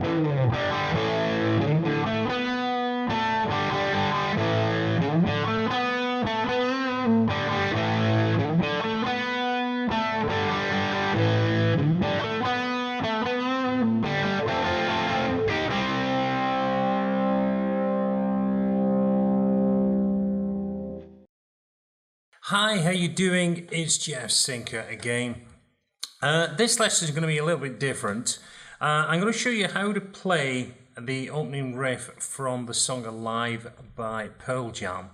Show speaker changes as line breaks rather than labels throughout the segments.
Hi, how you doing? It's Jeff Sinker again. This lesson is going to be a little bit different. I'm going to show you how to play the opening riff from the song Alive by Pearl Jam.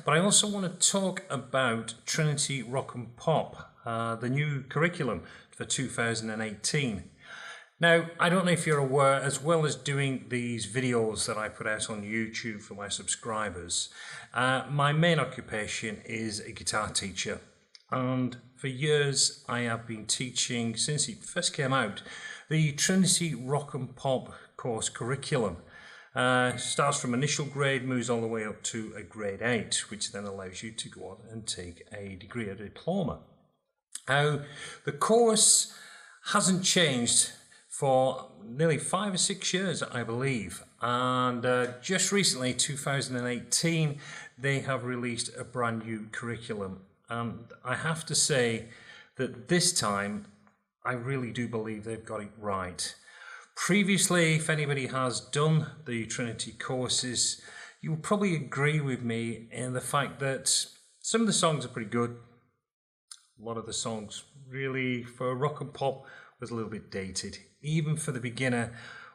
But I also want to talk about Trinity Rock Pop, the new curriculum for 2018. Now, I don't know if you're aware, as well as doing these videos that I put out on YouTube for my subscribers, my main occupation is a guitar teacher. And for years, I have been teaching, since it first came out, the Trinity Rock Pop course curriculum. Starts from initial grade, moves all the way up to a grade 8, which then allows you to go on and take a degree or diploma. Now, the course hasn't changed for nearly 5 or 6 years, I believe, and just recently, 2018, they have released a brand new curriculum, and I have to say that this time I really do believe they've got it right. Previously, if anybody has done the Trinity courses, you will probably agree with me in the fact that some of the songs are pretty good. A lot of the songs really, for rock and pop, was a little bit dated. Even for the beginner,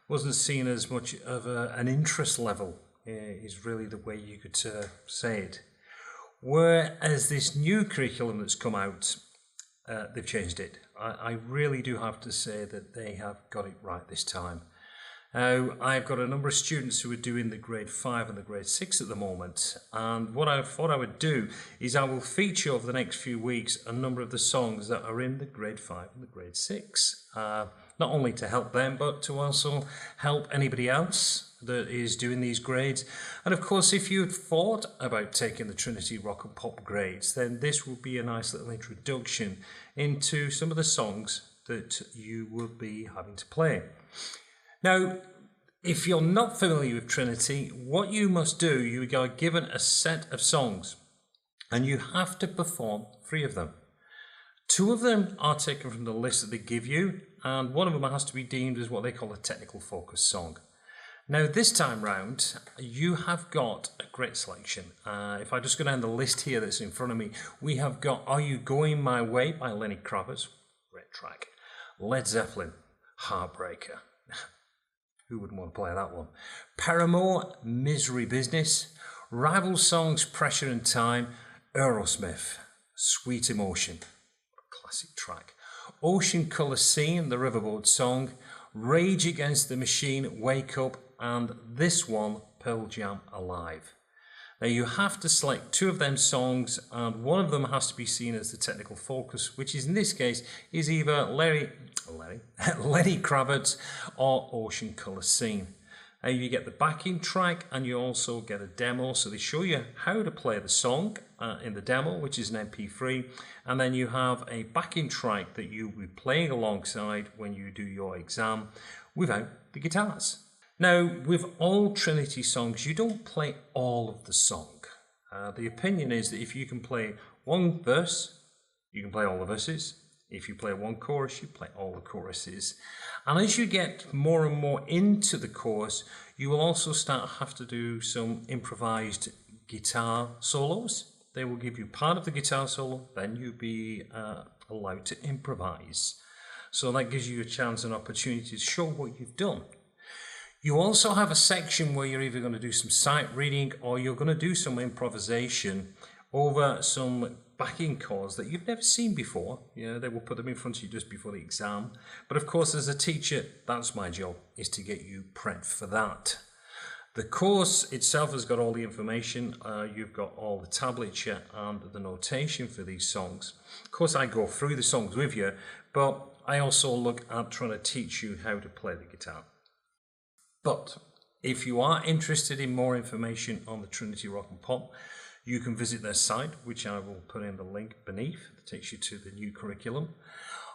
wasn't seen as much of an interest level, is really the way you could say it. Whereas this new curriculum that's come out, they've changed it. I really do have to say that they have got it right this time. Now, I've got a number of students who are doing the grade 5 and the grade 6 at the moment, and what I thought I would do is I will feature over the next few weeks a number of the songs that are in the grade 5 and the grade 6, not only to help them, but to also help anybody else that is doing these grades. And of course, if you had thought about taking the Trinity Rock and Pop grades, then this will be a nice little introduction into some of the songs that you will be having to play. Now, if you're not familiar with Trinity, what you must do, you are given a set of songs and you have to perform 3 of them. 2 of them are taken from the list that they give you, and one of them has to be deemed as what they call a technical focus song. Now, this time round, you have got a great selection. If I just go down the list here that's in front of me, we have got Are You Going My Way by Lenny Kravitz, great track. Led Zeppelin, Heartbreaker. Who wouldn't want to play that one? Paramore, Misery Business. Rival Songs, Pressure and Time. Aerosmith, Sweet Emotion. Classic track. Ocean Colour Scene, the Riverboat song. Rage Against the Machine, Wake Up. And this one, Pearl Jam, Alive. Now you have to select 2 of them songs, and one of them has to be seen as the technical focus, which is in this case is either Lenny Kravitz or Ocean Colour Scene. You get the backing track and you also get a demo, so they show you how to play the song in the demo, which is an MP3, and then you have a backing track that you'll be playing alongside when you do your exam without the guitars. Now, with all Trinity songs, you don't play all of the song. The opinion is that if you can play one verse, you can play all the verses. If you play one chorus, you play all the choruses. And as you get more and more into the course, you will also start to have to do some improvised guitar solos. They will give you part of the guitar solo, then you'll be allowed to improvise. So that gives you a chance and opportunity to show what you've done. You also have a section where you're either going to do some sight reading or you're going to do some improvisation over some backing chords that you've never seen before. They will put them in front of you just before the exam. But of course, as a teacher, that's my job, is to get you prepped for that. The course itself has got all the information. You've got all the tablature and the notation for these songs. Of course, I go through the songs with you, but I also look at trying to teach you how to play the guitar. But if you are interested in more information on the Trinity Rock and Pop, you can visit their site, which I will put in the link beneath. It takes you to the new curriculum.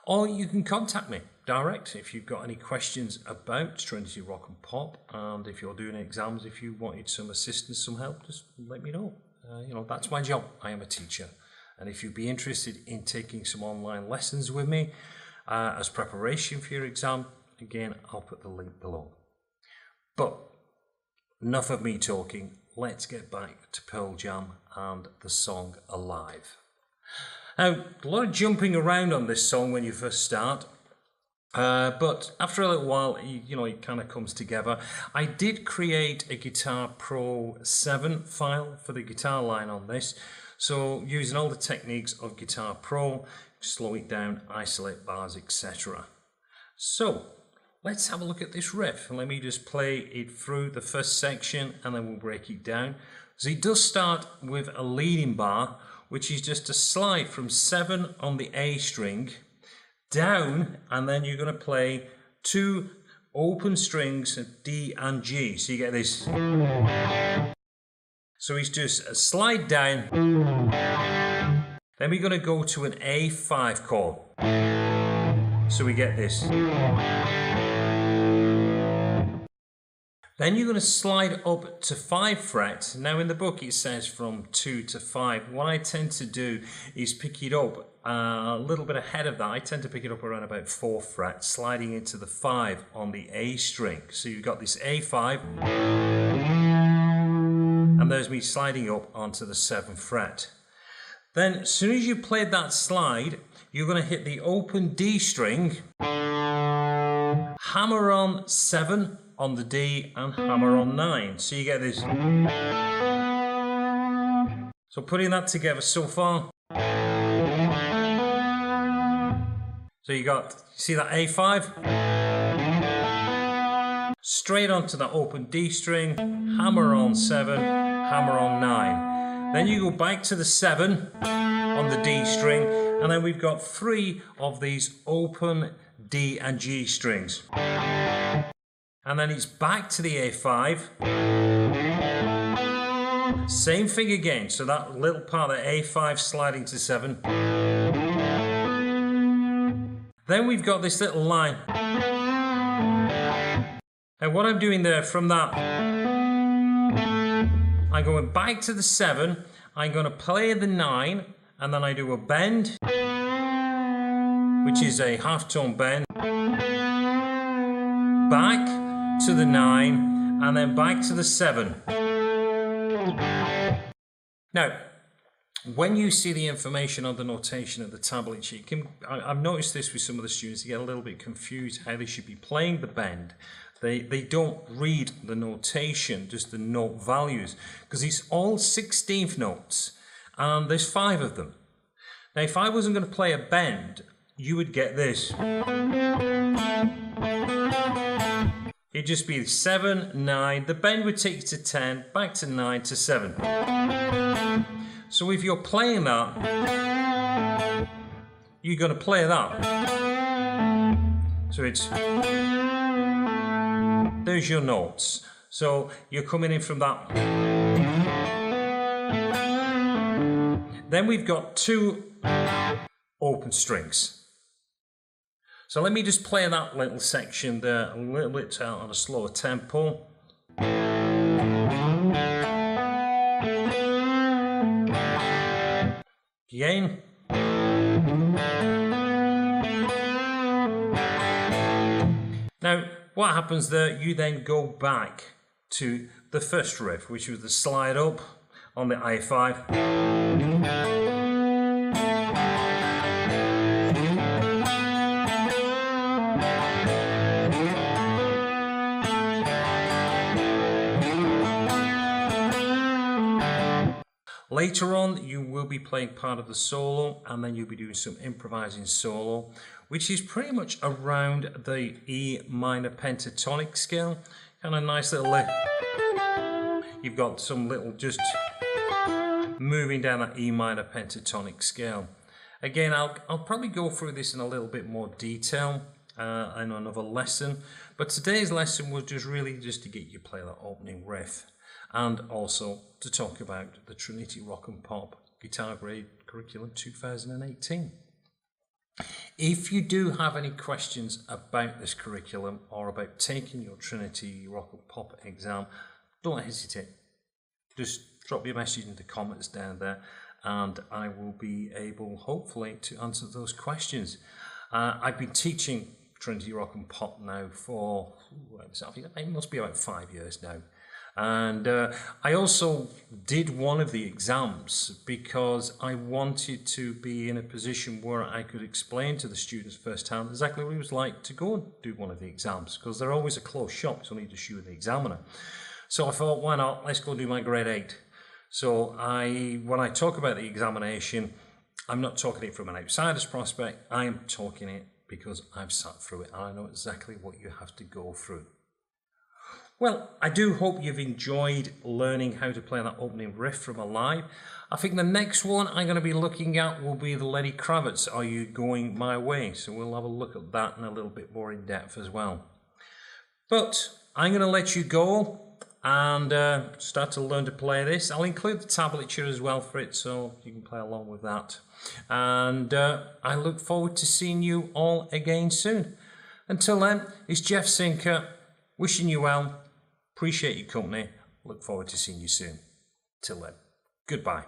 or you can contact me direct if you've got any questions about Trinity Rock and Pop, and if you're doing exams, if you wanted some assistance, some help, just let me know. You know, that's my job. I am a teacher, and if you'd be interested in taking some online lessons with me as preparation for your exam, again, I'll put the link below. But enough of me talking. Let's get back to Pearl Jam and the song Alive. Now, a lot of jumping around on this song when you first start, but after a little while, you know, it kind of comes together. I did create a Guitar Pro 7 file for the guitar line on this, so using all the techniques of Guitar Pro, slow it down, isolate bars, etc. So, let's have a look at this riff. Let me just play it through the first section and then we'll break it down. So it does start with a leading bar, which is just a slide from 7 on the A string down, and then you're going to play 2 open strings of D and G. So you get this. So it's just a slide down. Then we're going to go to an A5 chord. So we get this. Then you're going to slide up to 5 frets. Now in the book it says from 2 to 5. What I tend to do is pick it up a little bit ahead of that. I tend to pick it up around about 4 frets, sliding into the 5 on the A string. So you've got this A5, and there's me sliding up onto the 7th fret. Then as soon as you played that slide, you're going to hit the open D string, hammer on 7 on the D and hammer on 9. So you get this. So putting that together so far. So you got, see that A5? Straight onto that open D string, hammer on 7, hammer on 9. Then you go back to the 7 on the D string, and then we've got 3 of these open D and G strings. And then it's back to the A5. Same thing again, so that little part of A5 sliding to 7. Then we've got this little line. And what I'm doing there from that, I'm going back to the 7, I'm going to play the 9, and then I do a bend, which is a half-tone bend, back to the 9, and then back to the 7. Now, when you see the information on the notation of the tablet sheet, I've noticed this with some of the students, they get a little bit confused how they should be playing the bend. They don't read the notation, just the note values, because it's all 16th notes, and there's 5 of them. Now, if I wasn't going to play a bend, you would get this. It'd just be 7, 9, the bend would take you to 10, back to 9 to 7. So if you're playing that, you're going to play that. So it's, there's your notes. So you're coming in from that. Then we've got 2 open strings. So let me just play that little section there a little bit on a slower tempo. Again. Now, what happens there, you then go back to the first riff, which was the slide up on the A5. Later on, you will be playing part of the solo, and then you'll be doing some improvising solo, which is pretty much around the E minor pentatonic scale. Kind of nice little lift. You've got some little just moving down that E minor pentatonic scale. Again, I'll probably go through this in a little bit more detail in another lesson, but today's lesson was just really just to get you play that opening riff, and also to talk about the Trinity Rock and Pop Guitar Grade Curriculum 2018. If you do have any questions about this curriculum or about taking your Trinity Rock Pop exam, don't hesitate. Just drop me a message in the comments down there and I will be able, hopefully, to answer those questions. I've been teaching Trinity Rock and Pop now for, I think it must be about 5 years now. And I also did one of the exams because I wanted to be in a position where I could explain to the students firsthand exactly what it was like to go and do one of the exams, because they're always a closed shop. It's only just you and the examiner. So I thought, why not? Let's go do my grade 8. So when I talk about the examination, I'm not talking it from an outsider's prospect. I am talking it because I've sat through it and I know exactly what you have to go through. Well, I do hope you've enjoyed learning how to play that opening riff from Alive. I think the next one I'm going to be looking at will be the Lenny Kravitz, Are You Going My Way? So we'll have a look at that in a little bit more in depth as well. But I'm going to let you go and start to learn to play this. I'll include the tablature as well for it, so you can play along with that. And I look forward to seeing you all again soon. Until then, it's Jeff Sinker, wishing you well. Appreciate your company. Look forward to seeing you soon. Till then, goodbye.